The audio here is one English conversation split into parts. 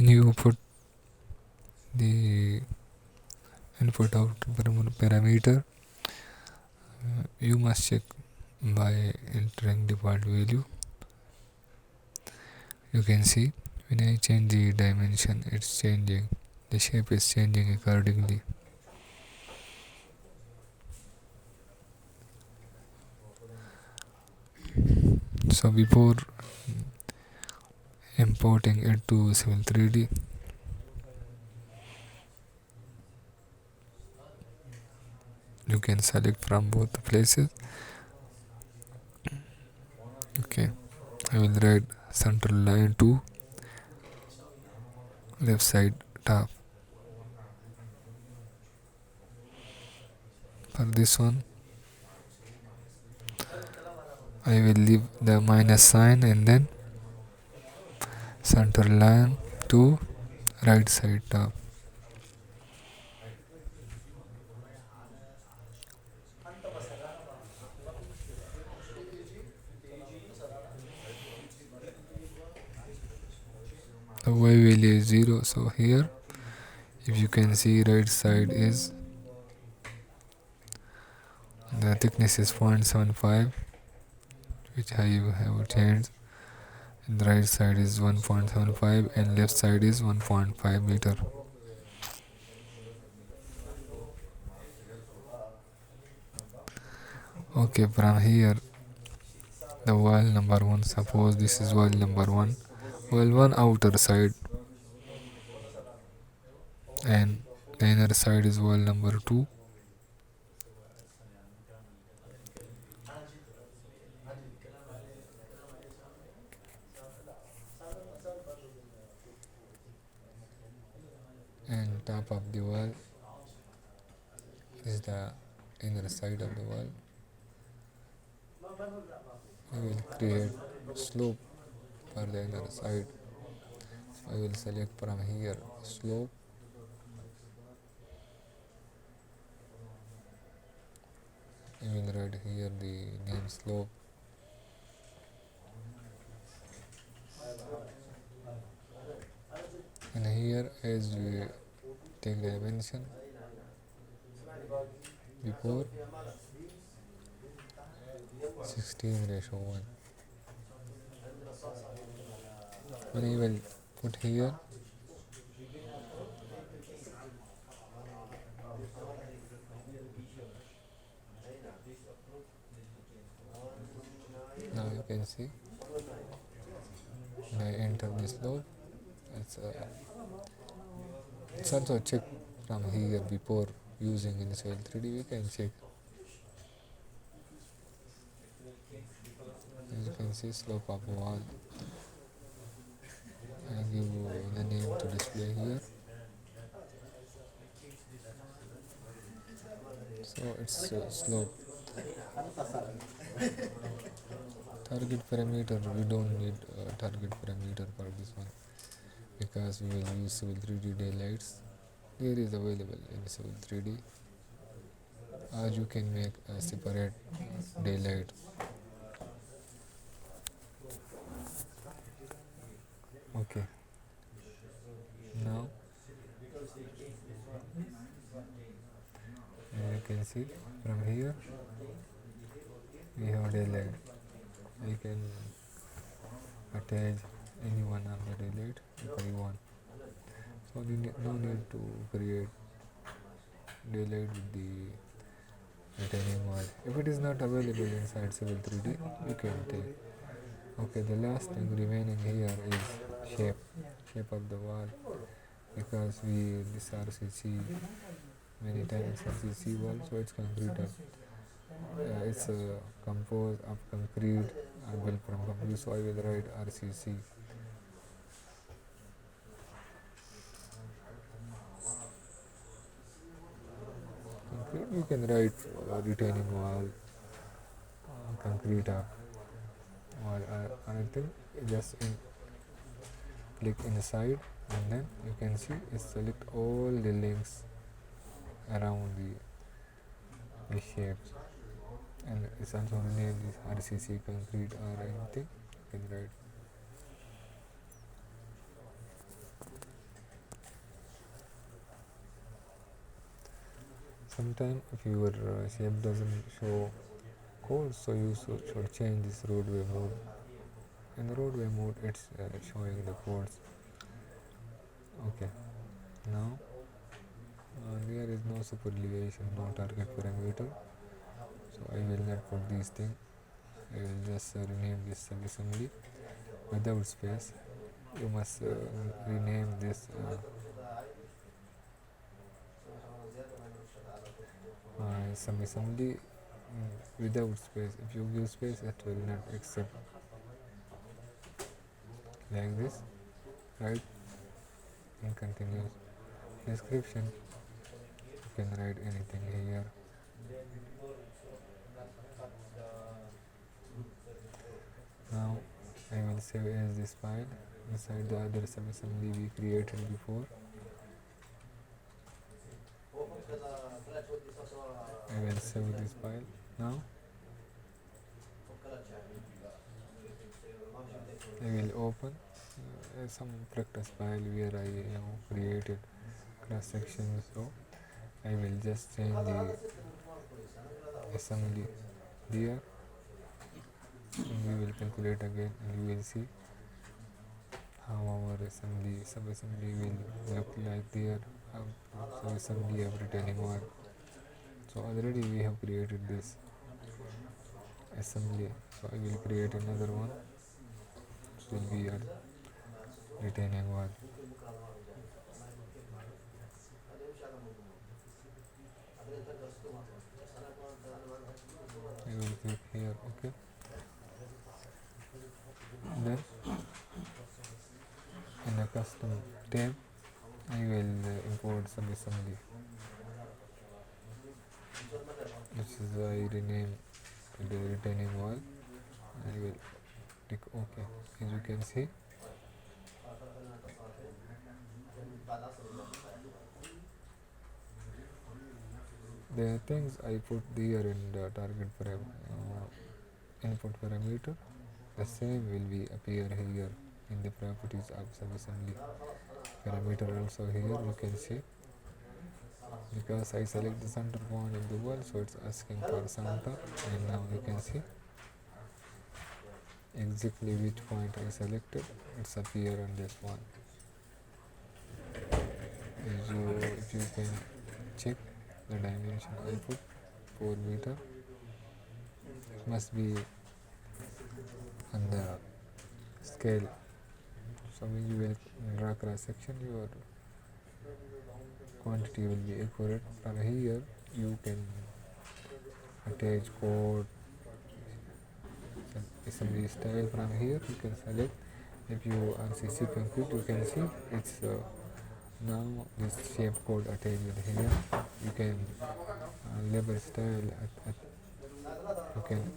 when you put the input out parameter, you must check by entering default value. You can see when I change the dimension, it's changing, the shape is changing accordingly. So before importing it to Civil 3D, you can select from both the places. Okay, I will write central line to left side top. For this one, I will leave the minus sign and then center line to right side top. The y value is 0, so here if you can see right side is the thickness is 0.75, which I have changed, and the right side is 1.75 and left side is 1.5 meter. Okay, from here the wall number 1, suppose this is wall number 1, wall 1 outer side, and the inner side is wall number 2. And top of the wall is the inner side of the wall. I will create slope for the inner side. I will select from here slope. I will write here the name slope. And here as we take dimension before 16:1. When I will put here, now you can see when I enter the slope, it's also check from here before using in Civil 3D. We can check. As you can see, slope of wall. I give the name to display here. So it's slope. Target parameter, we don't need target parameter for this one because we will use Civil 3D daylights. Here is available in Civil 3D, or you can make a separate daylight. Okay, now as you can see from here we have daylight. I can attach any one of the daylight if I want. So no need to create daylight with the retaining wall. If it is not available inside Civil 3D, you can take. Okay, the last thing remaining here is shape of the wall, because we this RCC many times RCC wall, so it's concrete. It's composed of concrete and built from concrete, so I will write RCC. Concrete, you can write retaining wall, concrete or anything. Just click inside, and then you can see it select all the links around the shapes, and it's also named this RCC concrete or anything. You can write. Sometimes if your shape doesn't show codes, so you should change this roadway mode. In the roadway mode, it's showing the codes. Okay, now there is no superelevation, no target parameter, so I will not put these things. I will just rename this subassembly without space. You must rename this subassembly without space. If you give space, it will not accept. Like this, write in continuous description. You can write anything here. Now I will save as this file inside the other subassembly we created before. I will save this file now. I will open some practice file where I have created cross sections. So I will just change the assembly there, and we will calculate again, and you will see how our subassembly will look like there. Subassembly of retaining wall. So already we have created this assembly, so I will create another one. It will be a retaining wall. I will click here. Okay, then in a custom tab I will import subassembly, which is I rename the retaining wall. I will click OK. As you can see, the things I put there in the target input parameter, the same will be appear here in the properties of subassembly parameter. Also here you can see, because I select the center point in the wall, so it's asking for center, and now you can see exactly which point I selected. It's appear on this one. If you can check the dimension I put 4 meter, it must be on the scale. So when you will draw cross section, your quantity will be accurate. From here you can attach code, assembly style. From here you can select. If you on CC compute, you can see it's now this shape code attached here. You can label style you can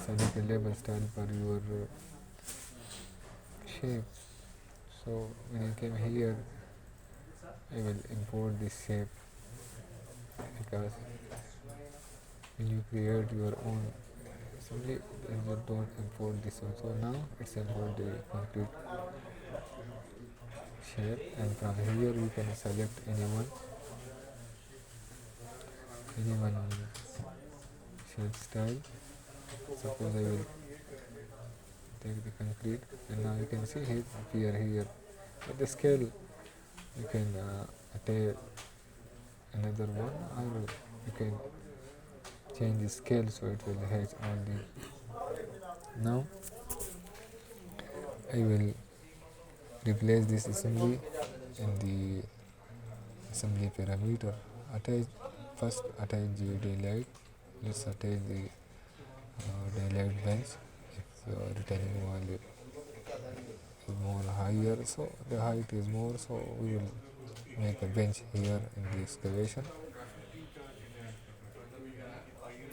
select a label style for your shape. So when I came here, I will import this shape, because when you create your own assembly, you don't import this one. So now it's import the complete shape, and from here you can select anyone shape style. Suppose I will take the concrete, and now you can see it appear here. At the scale you can attach another one, or you can change the scale so it will hatch all the. Now I will replace this assembly in the assembly parameter. Attach first attach the daylight. Let's attach the daylight bench. If the retaining wall is more higher, so the height is more, so we will make a bench here in the excavation.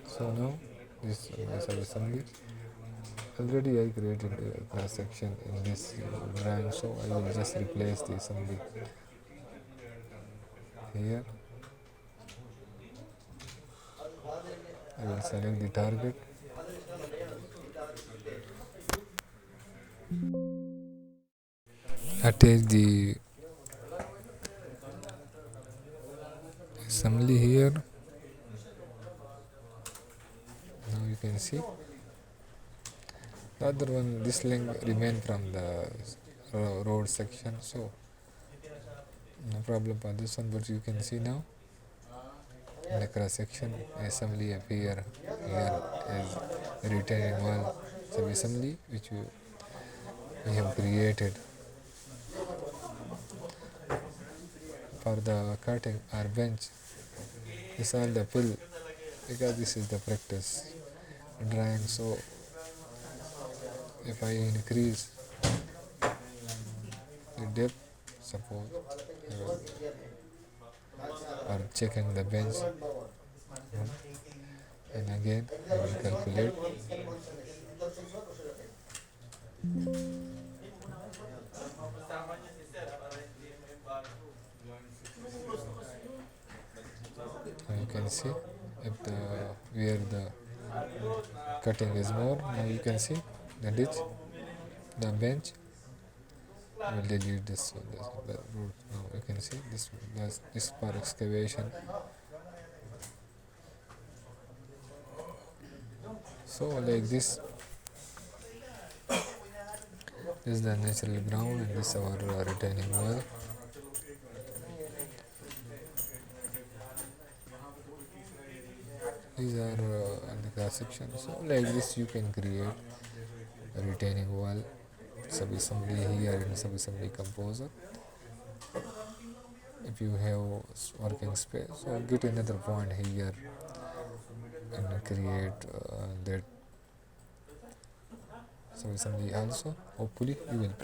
So now this assembly, already I created a cross section in this branch, so I will just replace the assembly here. I will select the target, attach the assembly here. Now you can see the other one, this link remain from the road section, so no problem for this one. But you can see now in the cross section assembly appear. Here is retaining wall sub assembly which we have created for the cutting or bench. This all the fill because this is the practice drawing. So if I increase the depth, suppose I will, or checking the bench, and again I will calculate. Now you can see if the where the cutting is more. Now you can see the ditch, the bench. I will delete this one. The root. Now you can see this for excavation. So like this is the natural ground and this our retaining wall. These are the cross section. So like this you can create a retaining wall subassembly here in subassembly composer. If you have working space, so get another point here and create that subassembly also. Hopefully you will